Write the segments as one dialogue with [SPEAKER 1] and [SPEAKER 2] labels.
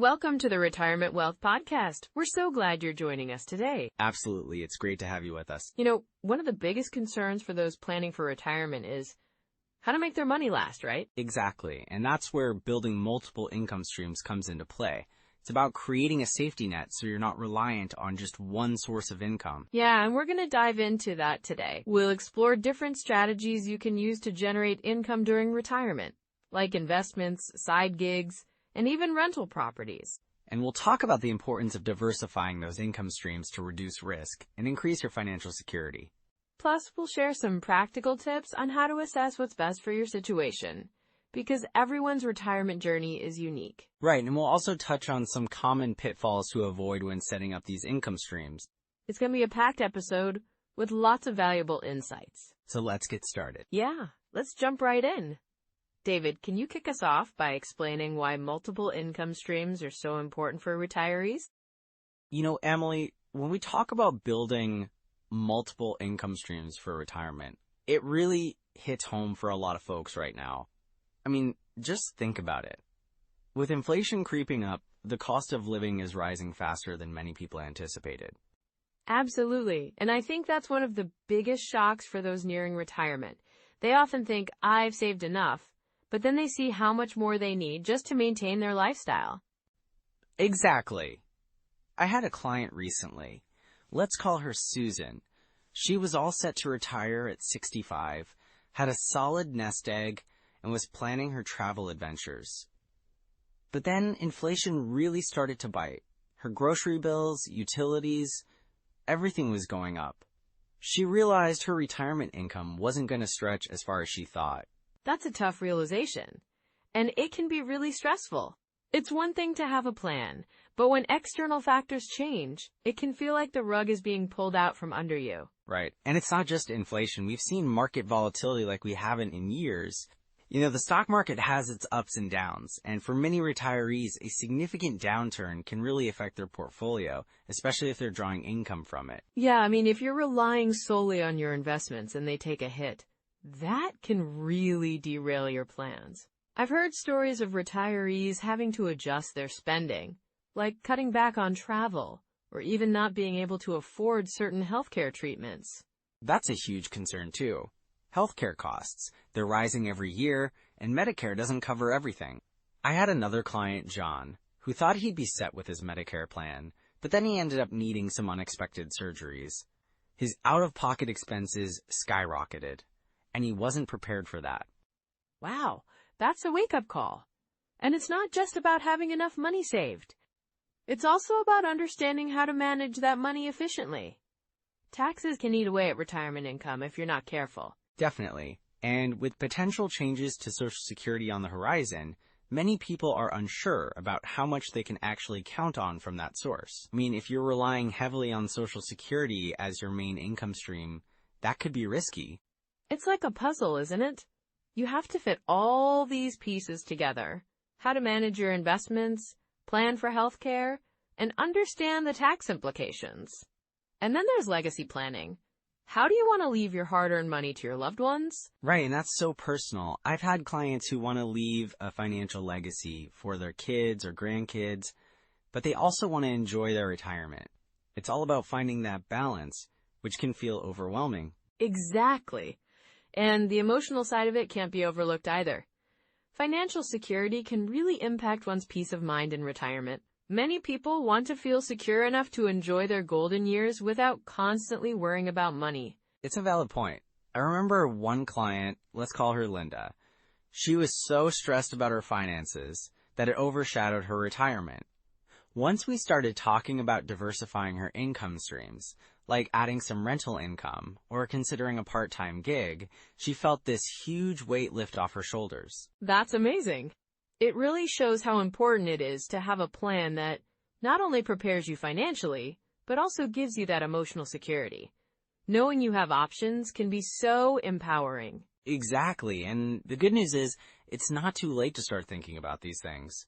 [SPEAKER 1] welcome to the Retirement Wealth Podcast. We're so glad you're joining us today.
[SPEAKER 2] Absolutely. It's great to have you with us.
[SPEAKER 1] One of the biggest concerns for those planning for retirement is how to make their money last, right?
[SPEAKER 2] Exactly. And that's where building multiple income streams comes into play. It's about creating a safety net so you're not reliant on just one source of income.
[SPEAKER 1] Yeah, and we're going to dive into that today. We'll explore different strategies you can use to generate income during retirement, like investments, side gigs, and even rental properties.
[SPEAKER 2] And we'll talk about the importance of diversifying those income streams to reduce risk and increase your financial security.
[SPEAKER 1] Plus, we'll share some practical tips on how to assess what's best for your situation, because everyone's retirement journey is unique.
[SPEAKER 2] Right, and we'll also touch on some common pitfalls to avoid when setting up these income streams.
[SPEAKER 1] It's going to be a packed episode with lots of valuable insights.
[SPEAKER 2] So let's get started.
[SPEAKER 1] Yeah, let's jump right in. David, can you kick us off by explaining why multiple income streams are so important for retirees?
[SPEAKER 2] Emily, when we talk about building multiple income streams for retirement, it really hits home for a lot of folks right now. Just think about it. With inflation creeping up, the cost of living is rising faster than many people anticipated.
[SPEAKER 1] Absolutely. And I think that's one of the biggest shocks for those nearing retirement. They often think, I've saved enough, but then they see how much more they need just to maintain their lifestyle.
[SPEAKER 2] Exactly. I had a client recently. Let's call her Susan. She was all set to retire at 65, had a solid nest egg, and was planning her travel adventures. But then inflation really started to bite. Her grocery bills, utilities, everything was going up. She realized her retirement income wasn't going to stretch as far as she thought.
[SPEAKER 1] That's a tough realization, and it can be really stressful. It's one thing to have a plan, but when external factors change, it can feel like the rug is being pulled out from under you.
[SPEAKER 2] Right. And it's not just inflation. We've seen market volatility like we haven't in years. The stock market has its ups and downs, and for many retirees, a significant downturn can really affect their portfolio, especially if they're drawing income from it.
[SPEAKER 1] Yeah, if you're relying solely on your investments and they take a hit, that can really derail your plans. I've heard stories of retirees having to adjust their spending, like cutting back on travel, or even not being able to afford certain healthcare treatments.
[SPEAKER 2] That's a huge concern too. Healthcare costs, they're rising every year, and Medicare doesn't cover everything. I had another client, John, who thought he'd be set with his Medicare plan, but then he ended up needing some unexpected surgeries. His out-of-pocket expenses skyrocketed, and he wasn't prepared for that.
[SPEAKER 1] Wow, that's a wake-up call. And it's not just about having enough money saved. It's also about understanding how to manage that money efficiently. Taxes can eat away at retirement income if you're not careful.
[SPEAKER 2] Definitely. And with potential changes to Social Security on the horizon, many people are unsure about how much they can actually count on from that source. If you're relying heavily on Social Security as your main income stream, that could be risky.
[SPEAKER 1] It's like a puzzle, isn't it? You have to fit all these pieces together. How to manage your investments, plan for healthcare, and understand the tax implications. And then there's legacy planning. How do you want to leave your hard-earned money to your loved ones?
[SPEAKER 2] Right, and that's so personal. I've had clients who want to leave a financial legacy for their kids or grandkids, but they also want to enjoy their retirement. It's all about finding that balance, which can feel overwhelming.
[SPEAKER 1] Exactly. And the emotional side of it can't be overlooked either. Financial security can really impact one's peace of mind in retirement. Many people want to feel secure enough to enjoy their golden years without constantly worrying about money.
[SPEAKER 2] It's a valid point. I remember one client, let's call her Linda. She was so stressed about her finances that it overshadowed her retirement. Once we started talking about diversifying her income streams, like adding some rental income or considering a part-time gig, she felt this huge weight lift off her shoulders.
[SPEAKER 1] That's amazing. It really shows how important it is to have a plan that not only prepares you financially, but also gives you that emotional security. Knowing you have options can be so empowering.
[SPEAKER 2] Exactly, and the good news is it's not too late to start thinking about these things.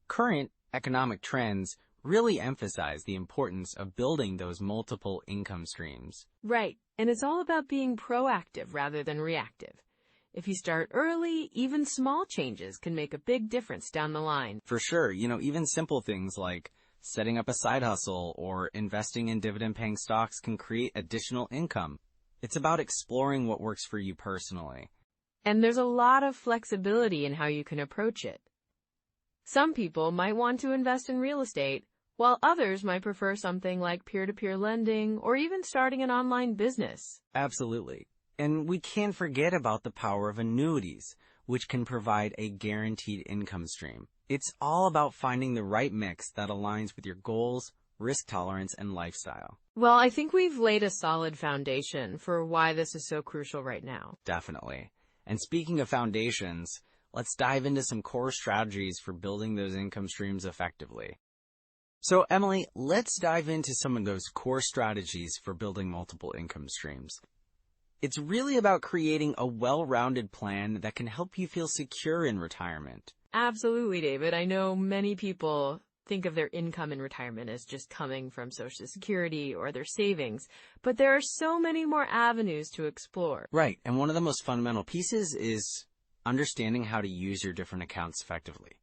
[SPEAKER 2] Current economic trends really emphasize the importance of building those multiple income streams.
[SPEAKER 1] Right, and it's all about being proactive rather than reactive. If you start early, even small changes can make a big difference down the line.
[SPEAKER 2] For sure, even simple things like setting up a side hustle or investing in dividend-paying stocks can create additional income. It's about exploring what works for you personally.
[SPEAKER 1] And there's a lot of flexibility in how you can approach it. Some people might want to invest in real estate, while others might prefer something like peer-to-peer lending or even starting an online business.
[SPEAKER 2] Absolutely. And we can't forget about the power of annuities, which can provide a guaranteed income stream. It's all about finding the right mix that aligns with your goals, risk tolerance, and lifestyle.
[SPEAKER 1] Well, I think we've laid a solid foundation for why this is so crucial right now.
[SPEAKER 2] Definitely. And speaking of foundations, let's dive into some core strategies for building those income streams effectively. So, Emily, let's dive into some of those core strategies for building multiple income streams. It's really about creating a well-rounded plan that can help you feel secure in retirement.
[SPEAKER 1] Absolutely, David. I know many people think of their income in retirement as just coming from Social Security or their savings, but there are so many more avenues to explore.
[SPEAKER 2] Right, and one of the most fundamental pieces is understanding how to use your different accounts effectively.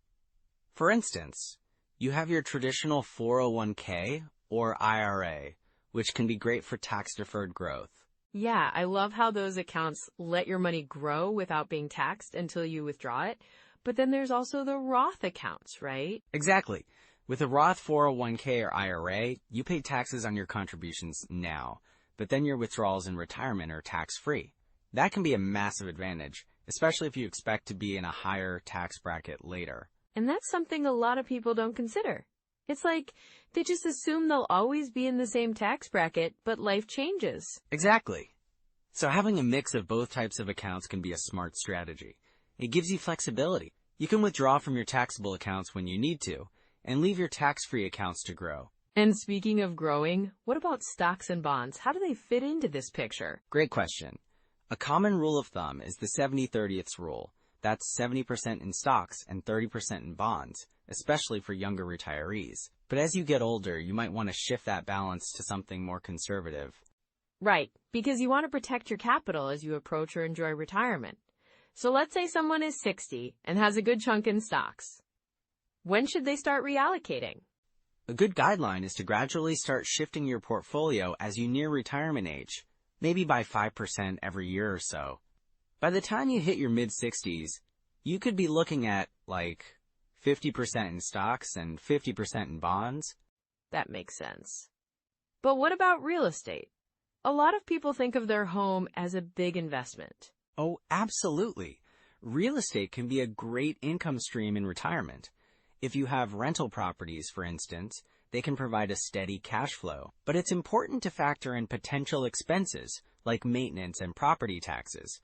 [SPEAKER 2] For instance, you have your traditional 401k or IRA, which can be great for tax-deferred growth.
[SPEAKER 1] Yeah, I love how those accounts let your money grow without being taxed until you withdraw it. But then there's also the Roth accounts, right?
[SPEAKER 2] Exactly. With a Roth 401k or IRA, you pay taxes on your contributions now, but then your withdrawals in retirement are tax-free. That can be a massive advantage, especially if you expect to be in a higher tax bracket later.
[SPEAKER 1] And that's something a lot of people don't consider. It's like they just assume they'll always be in the same tax bracket, but life changes.
[SPEAKER 2] Exactly. So having a mix of both types of accounts can be a smart strategy. It gives you flexibility. You can withdraw from your taxable accounts when you need to, and leave your tax-free accounts to grow.
[SPEAKER 1] And speaking of growing, what about stocks and bonds? How do they fit into this picture?
[SPEAKER 2] Great question. A common rule of thumb is the 70-30th rule. That's 70% in stocks and 30% in bonds, especially for younger retirees. But as you get older, you might want to shift that balance to something more conservative.
[SPEAKER 1] Right, because you want to protect your capital as you approach or enjoy retirement. So let's say someone is 60 and has a good chunk in stocks. When should they start reallocating?
[SPEAKER 2] A good guideline is to gradually start shifting your portfolio as you near retirement age, maybe by 5% every year or so. By the time you hit your mid-60s, you could be looking at, 50% in stocks and 50% in bonds.
[SPEAKER 1] That makes sense. But what about real estate? A lot of people think of their home as a big investment.
[SPEAKER 2] Oh, absolutely. Real estate can be a great income stream in retirement. If you have rental properties, for instance, they can provide a steady cash flow. But it's important to factor in potential expenses, like maintenance and property taxes.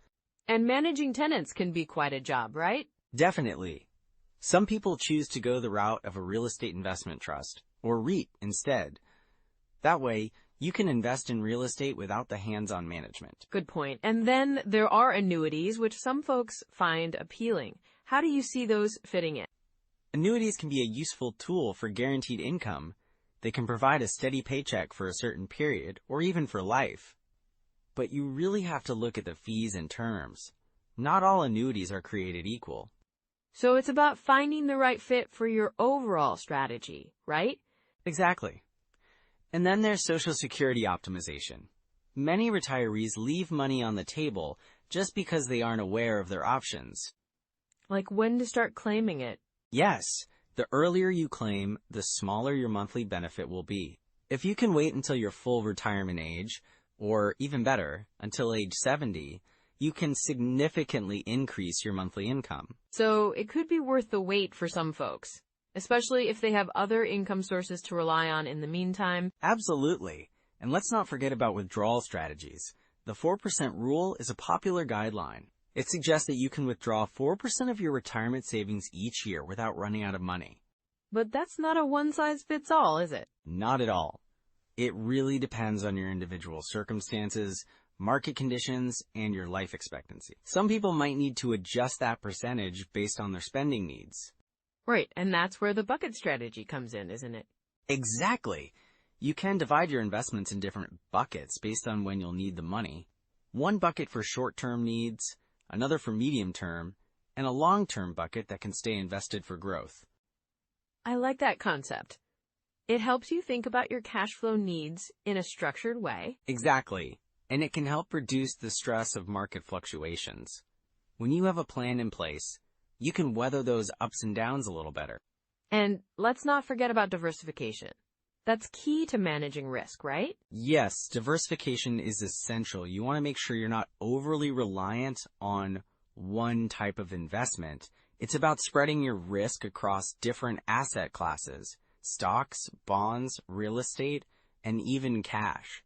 [SPEAKER 1] And managing tenants can be quite a job, right?
[SPEAKER 2] Definitely. Some people choose to go the route of a real estate investment trust, or REIT, instead. That way, you can invest in real estate without the hands-on management.
[SPEAKER 1] Good point. And then there are annuities, which some folks find appealing. How do you see those fitting in?
[SPEAKER 2] Annuities can be a useful tool for guaranteed income. They can provide a steady paycheck for a certain period, or even for life. But you really have to look at the fees and terms. Not all annuities are created equal.
[SPEAKER 1] So it's about finding the right fit for your overall strategy, right?
[SPEAKER 2] Exactly. And then there's Social Security optimization. Many retirees leave money on the table just because they aren't aware of their options.
[SPEAKER 1] Like when to start claiming it.
[SPEAKER 2] Yes, the earlier you claim, the smaller your monthly benefit will be. If you can wait until your full retirement age, or even better, until age 70, you can significantly increase your monthly income.
[SPEAKER 1] So it could be worth the wait for some folks, especially if they have other income sources to rely on in the meantime.
[SPEAKER 2] Absolutely. And let's not forget about withdrawal strategies. The 4% rule is a popular guideline. It suggests that you can withdraw 4% of your retirement savings each year without running out of money.
[SPEAKER 1] But that's not a one-size-fits-all, is it?
[SPEAKER 2] Not at all. It really depends on your individual circumstances, market conditions, and your life expectancy. Some people might need to adjust that percentage based on their spending needs.
[SPEAKER 1] Right, and that's where the bucket strategy comes in, isn't it?
[SPEAKER 2] Exactly. You can divide your investments in different buckets based on when you'll need the money. One bucket for short-term needs, another for medium term, and a long-term bucket that can stay invested for growth.
[SPEAKER 1] I like that concept. It helps you think about your cash flow needs in a structured way.
[SPEAKER 2] Exactly, and it can help reduce the stress of market fluctuations. When you have a plan in place, you can weather those ups and downs a little better.
[SPEAKER 1] And let's not forget about diversification. That's key to managing risk, right?
[SPEAKER 2] Yes, diversification is essential. You want to make sure you're not overly reliant on one type of investment. It's about spreading your risk across different asset classes, stocks, bonds, real estate, and even cash.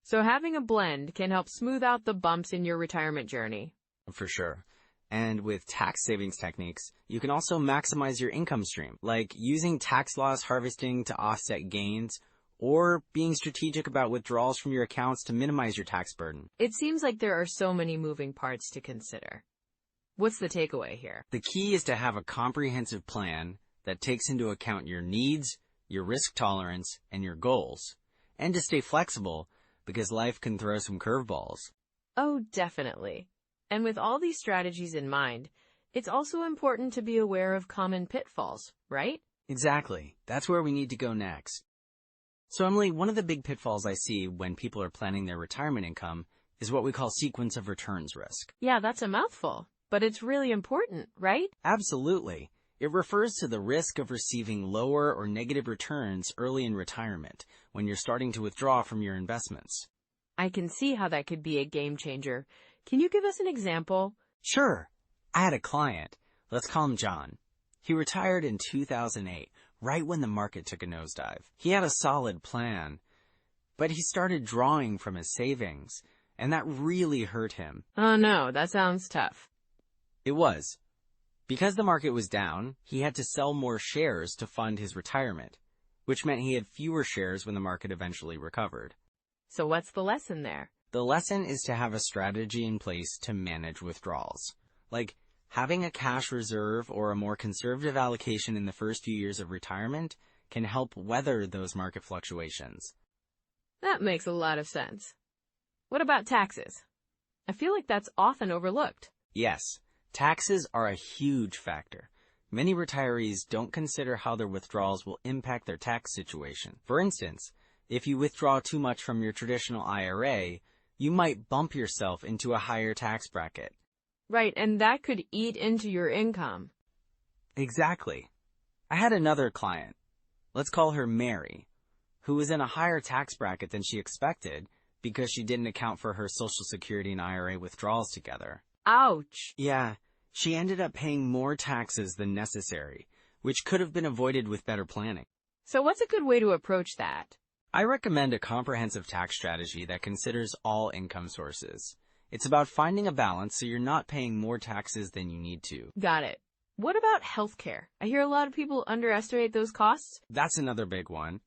[SPEAKER 1] So having a blend can help smooth out the bumps in your retirement journey.
[SPEAKER 2] For sure. And with tax savings techniques, you can also maximize your income stream, like using tax loss harvesting to offset gains, or being strategic about withdrawals from your accounts to minimize your tax burden.
[SPEAKER 1] It seems like there are so many moving parts to consider. What's the takeaway here?
[SPEAKER 2] The key is to have a comprehensive plan that takes into account your needs, your risk tolerance, and your goals, and to stay flexible because life can throw some curveballs.
[SPEAKER 1] Oh, definitely. And with all these strategies in mind, it's also important to be aware of common pitfalls, right?
[SPEAKER 2] Exactly. That's where we need to go next. So, Emily, one of the big pitfalls I see when people are planning their retirement income is what we call sequence of returns risk.
[SPEAKER 1] Yeah, that's a mouthful, but it's really important, right?
[SPEAKER 2] Absolutely. It refers to the risk of receiving lower or negative returns early in retirement when you're starting to withdraw from your investments.
[SPEAKER 1] I can see how that could be a game changer. Can you give us an example?
[SPEAKER 2] Sure. I had a client. Let's call him John. He retired in 2008, right when the market took a nosedive. He had a solid plan, but he started drawing from his savings, and that really hurt him.
[SPEAKER 1] Oh no, that sounds tough.
[SPEAKER 2] It was. Because the market was down, he had to sell more shares to fund his retirement, which meant he had fewer shares when the market eventually recovered.
[SPEAKER 1] So what's the lesson there?
[SPEAKER 2] The lesson is to have a strategy in place to manage withdrawals, like having a cash reserve or a more conservative allocation in the first few years of retirement can help weather those market fluctuations.
[SPEAKER 1] That makes a lot of sense. What about taxes? I feel like that's often overlooked.
[SPEAKER 2] Yes, taxes are a huge factor. Many retirees don't consider how their withdrawals will impact their tax situation. For instance, if you withdraw too much from your traditional IRA, you might bump yourself into a higher tax bracket.
[SPEAKER 1] Right, and that could eat into your income.
[SPEAKER 2] Exactly. I had another client, let's call her Mary, who was in a higher tax bracket than she expected because she didn't account for her Social Security and IRA withdrawals together.
[SPEAKER 1] Ouch!
[SPEAKER 2] Yeah, she ended up paying more taxes than necessary, which could have been avoided with better planning.
[SPEAKER 1] So what's a good way to approach that?
[SPEAKER 2] I recommend a comprehensive tax strategy that considers all income sources. It's about finding a balance so you're not paying more taxes than you need to.
[SPEAKER 1] Got it. What about healthcare? I hear a lot of people underestimate those costs.
[SPEAKER 2] That's another big one.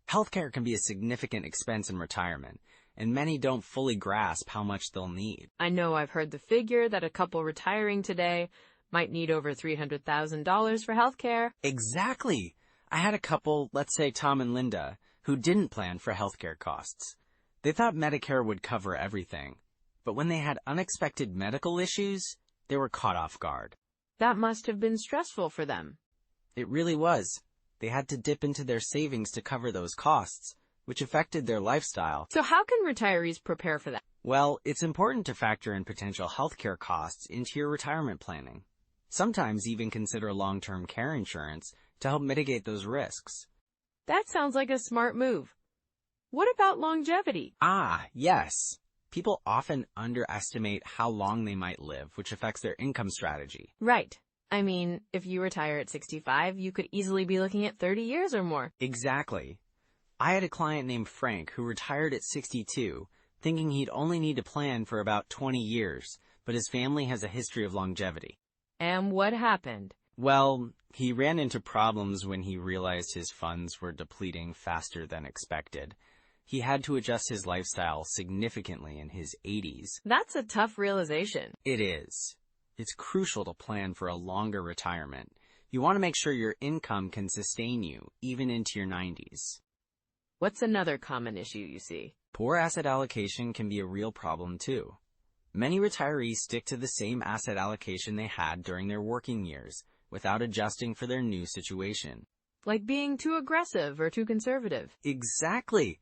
[SPEAKER 2] Healthcare can be a significant expense in retirement, and many don't fully grasp how much they'll need.
[SPEAKER 1] I know I've heard the figure that a couple retiring today might need over $300,000 for healthcare.
[SPEAKER 2] Exactly. I had a couple, let's say Tom and Linda, who didn't plan for healthcare costs. They thought Medicare would cover everything, but when they had unexpected medical issues, they were caught off guard.
[SPEAKER 1] That must have been stressful for them.
[SPEAKER 2] It really was. They had to dip into their savings to cover those costs, which affected their lifestyle.
[SPEAKER 1] So how can retirees prepare for that?
[SPEAKER 2] Well, it's important to factor in potential healthcare costs into your retirement planning. Sometimes even consider long-term care insurance to help mitigate those risks.
[SPEAKER 1] That sounds like a smart move. What about longevity?
[SPEAKER 2] Ah, yes. People often underestimate how long they might live, which affects their income strategy.
[SPEAKER 1] Right. I mean, if you retire at 65, you could easily be looking at 30 years or more.
[SPEAKER 2] Exactly. I had a client named Frank who retired at 62, thinking he'd only need to plan for about 20 years, but his family has a history of longevity.
[SPEAKER 1] And what happened?
[SPEAKER 2] Well, he ran into problems when he realized his funds were depleting faster than expected. He had to adjust his lifestyle significantly in his 80s.
[SPEAKER 1] That's a tough realization.
[SPEAKER 2] It is. It's crucial to plan for a longer retirement. You want to make sure your income can sustain you, even into your 90s.
[SPEAKER 1] What's another common issue you see?
[SPEAKER 2] Poor asset allocation can be a real problem too. Many retirees stick to the same asset allocation they had during their working years, without adjusting for their new situation.
[SPEAKER 1] Like being too aggressive or too conservative.
[SPEAKER 2] Exactly.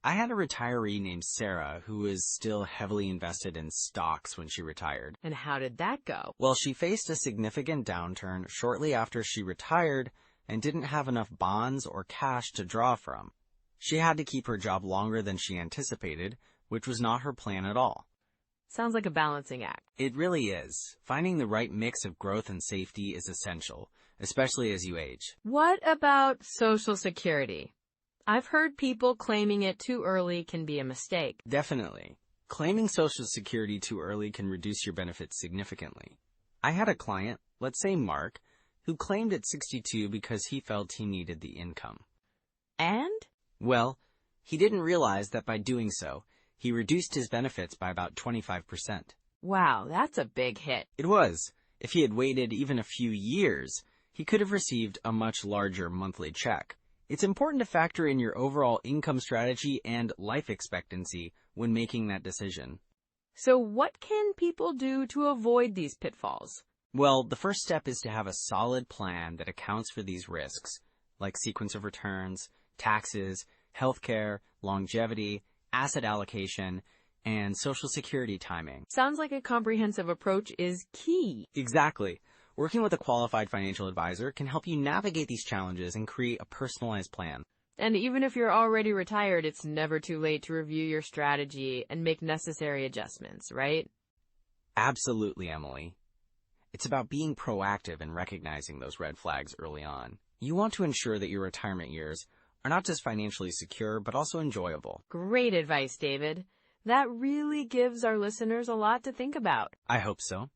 [SPEAKER 2] I had a retiree named Sarah who was still heavily invested in stocks when she retired.
[SPEAKER 1] And how did that go?
[SPEAKER 2] Well, she faced a significant downturn shortly after she retired and didn't have enough bonds or cash to draw from. She had to keep her job longer than she anticipated, which was not her plan at all.
[SPEAKER 1] Sounds like a balancing act.
[SPEAKER 2] It really is. Finding the right mix of growth and safety is essential, especially as you age.
[SPEAKER 1] What about Social Security? I've heard people claiming it too early can be a mistake.
[SPEAKER 2] Definitely. Claiming Social Security too early can reduce your benefits significantly. I had a client, let's say Mark, who claimed at 62 because he felt he needed the income.
[SPEAKER 1] And?
[SPEAKER 2] Well, he didn't realize that by doing so, he reduced his benefits by about 25%.
[SPEAKER 1] Wow, that's a big hit.
[SPEAKER 2] It was. If he had waited even a few years, he could have received a much larger monthly check. It's important to factor in your overall income strategy and life expectancy when making that decision.
[SPEAKER 1] So what can people do to avoid these pitfalls?
[SPEAKER 2] Well, the first step is to have a solid plan that accounts for these risks, like sequence of returns, taxes, healthcare, longevity, asset allocation, and Social Security timing.
[SPEAKER 1] Sounds like a comprehensive approach is key.
[SPEAKER 2] Exactly. Working with a qualified financial advisor can help you navigate these challenges and create a personalized plan.
[SPEAKER 1] And even if you're already retired, it's never too late to review your strategy and make necessary adjustments, right?
[SPEAKER 2] Absolutely, Emily. It's about being proactive and recognizing those red flags early on. You want to ensure that your retirement years are not just financially secure, but also enjoyable.
[SPEAKER 1] Great advice, David. That really gives our listeners a lot to think about.
[SPEAKER 2] I hope so.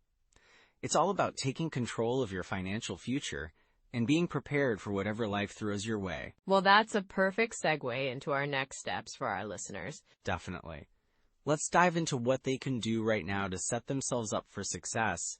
[SPEAKER 2] It's all about taking control of your financial future and being prepared for whatever life throws your way.
[SPEAKER 1] Well, that's a perfect segue into our next steps for our listeners.
[SPEAKER 2] Definitely. Let's dive into what they can do right now to set themselves up for success.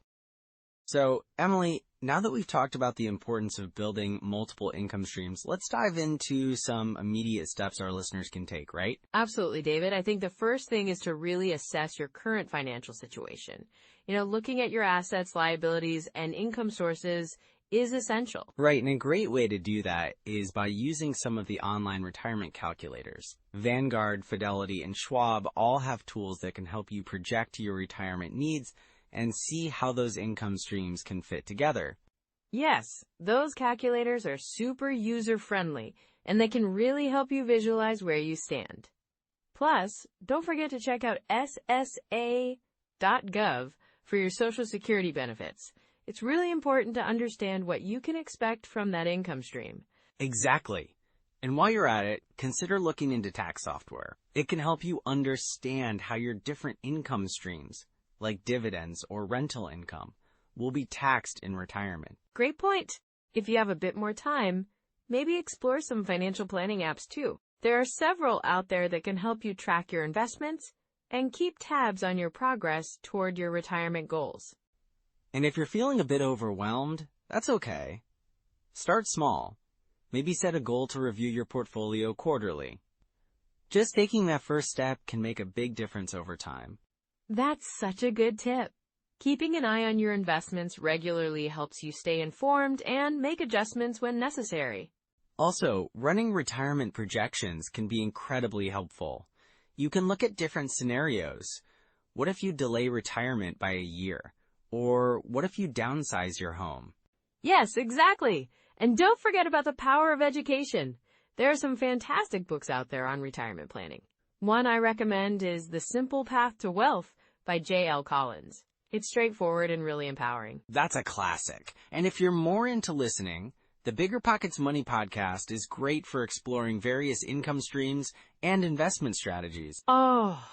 [SPEAKER 2] So, Emily, now that we've talked about the importance of building multiple income streams, let's dive into some immediate steps our listeners can take, right?
[SPEAKER 1] Absolutely, David. I think the first thing is to really assess your current financial situation. Looking at your assets, liabilities, and income sources is essential.
[SPEAKER 2] Right, and a great way to do that is by using some of the online retirement calculators. Vanguard, Fidelity, and Schwab all have tools that can help you project your retirement needs and see how those income streams can fit together.
[SPEAKER 1] Yes, those calculators are super user-friendly, and they can really help you visualize where you stand. Plus, don't forget to check out ssa.gov for your Social Security benefits. It's really important to understand what you can expect from that income stream.
[SPEAKER 2] Exactly. And while you're at it, consider looking into tax software. It can help you understand how your different income streams, like dividends or rental income, will be taxed in retirement.
[SPEAKER 1] Great point. If you have a bit more time, maybe explore some financial planning apps too. There are several out there that can help you track your investments and keep tabs on your progress toward your retirement goals.
[SPEAKER 2] And if you're feeling a bit overwhelmed, that's okay. Start small. Maybe set a goal to review your portfolio quarterly. Just taking that first step can make a big difference over time.
[SPEAKER 1] That's such a good tip. Keeping an eye on your investments regularly helps you stay informed and make adjustments when necessary.
[SPEAKER 2] Also, running retirement projections can be incredibly helpful. You can look at different scenarios. What if you delay retirement by a year? Or what if you downsize your home?
[SPEAKER 1] Yes, exactly. And don't forget about the power of education. There are some fantastic books out there on retirement planning. One I recommend is The Simple Path to Wealth by J.L. Collins. It's straightforward and really empowering.
[SPEAKER 2] That's a classic. And if you're more into listening, the Bigger Pockets Money podcast is great for exploring various income streams and investment strategies.
[SPEAKER 1] Oh,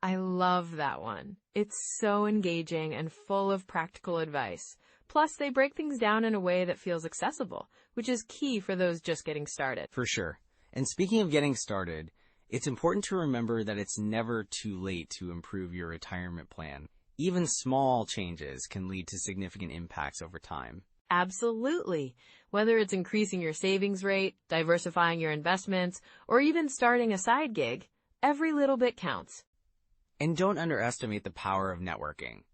[SPEAKER 1] I love that one. It's so engaging and full of practical advice. Plus, they break things down in a way that feels accessible, which is key for those just getting started.
[SPEAKER 2] For sure. And speaking of getting started, it's important to remember that it's never too late to improve your retirement plan. Even small changes can lead to significant impacts over time.
[SPEAKER 1] Absolutely. Whether it's increasing your savings rate, diversifying your investments, or even starting a side gig, every little bit counts.
[SPEAKER 2] And don't underestimate the power of networking.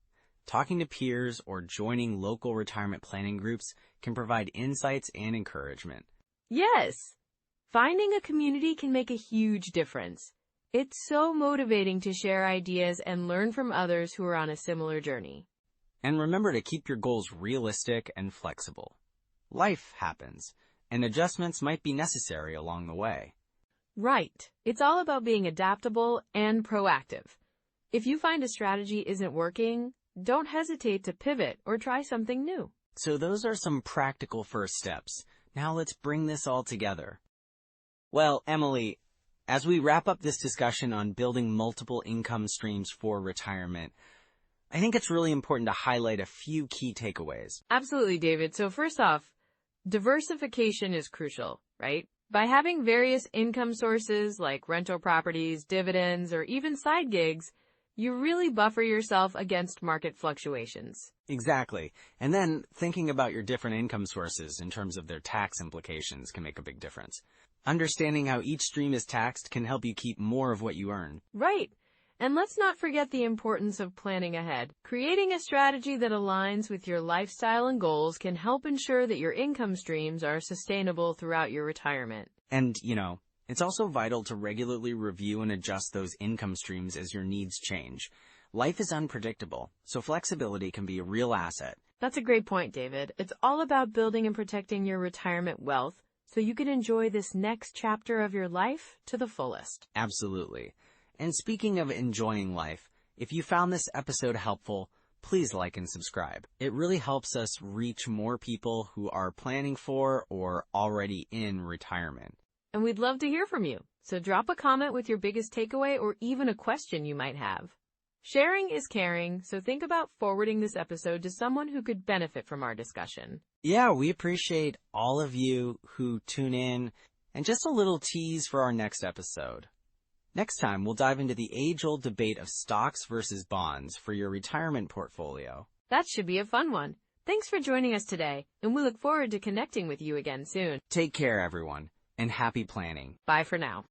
[SPEAKER 2] Talking to peers or joining local retirement planning groups can provide insights and encouragement.
[SPEAKER 1] Yes, finding a community can make a huge difference. It's so motivating to share ideas and learn from others who are on a similar journey.
[SPEAKER 2] And remember to keep your goals realistic and flexible. Life happens, and adjustments might be necessary along the way.
[SPEAKER 1] Right. It's all about being adaptable and proactive. If you find a strategy isn't working, don't hesitate to pivot or try something new.
[SPEAKER 2] So those are some practical first steps. Now let's bring this all together. Well, Emily, as we wrap up this discussion on building multiple income streams for retirement, I think it's really important to highlight a few key takeaways.
[SPEAKER 1] Absolutely, David. So first off, diversification is crucial, right? By having various income sources like rental properties, dividends, or even side gigs, you really buffer yourself against market fluctuations.
[SPEAKER 2] Exactly. And then thinking about your different income sources in terms of their tax implications can make a big difference. Understanding how each stream is taxed can help you keep more of what you earn.
[SPEAKER 1] Right. And let's not forget the importance of planning ahead. Creating a strategy that aligns with your lifestyle and goals can help ensure that your income streams are sustainable throughout your retirement.
[SPEAKER 2] And, it's also vital to regularly review and adjust those income streams as your needs change. Life is unpredictable, so flexibility can be a real asset.
[SPEAKER 1] That's a great point, David. It's all about building and protecting your retirement wealth so you can enjoy this next chapter of your life to the fullest.
[SPEAKER 2] Absolutely. And speaking of enjoying life, if you found this episode helpful, please like and subscribe. It really helps us reach more people who are planning for or already in retirement.
[SPEAKER 1] And we'd love to hear from you. So drop a comment with your biggest takeaway or even a question you might have. Sharing is caring, so think about forwarding this episode to someone who could benefit from our discussion.
[SPEAKER 2] Yeah, we appreciate all of you who tune in. And just a little tease for our next episode. Next time, we'll dive into the age-old debate of stocks versus bonds for your retirement portfolio.
[SPEAKER 1] That should be a fun one. Thanks for joining us today, and we look forward to connecting with you again soon.
[SPEAKER 2] Take care, everyone, and happy planning.
[SPEAKER 1] Bye for now.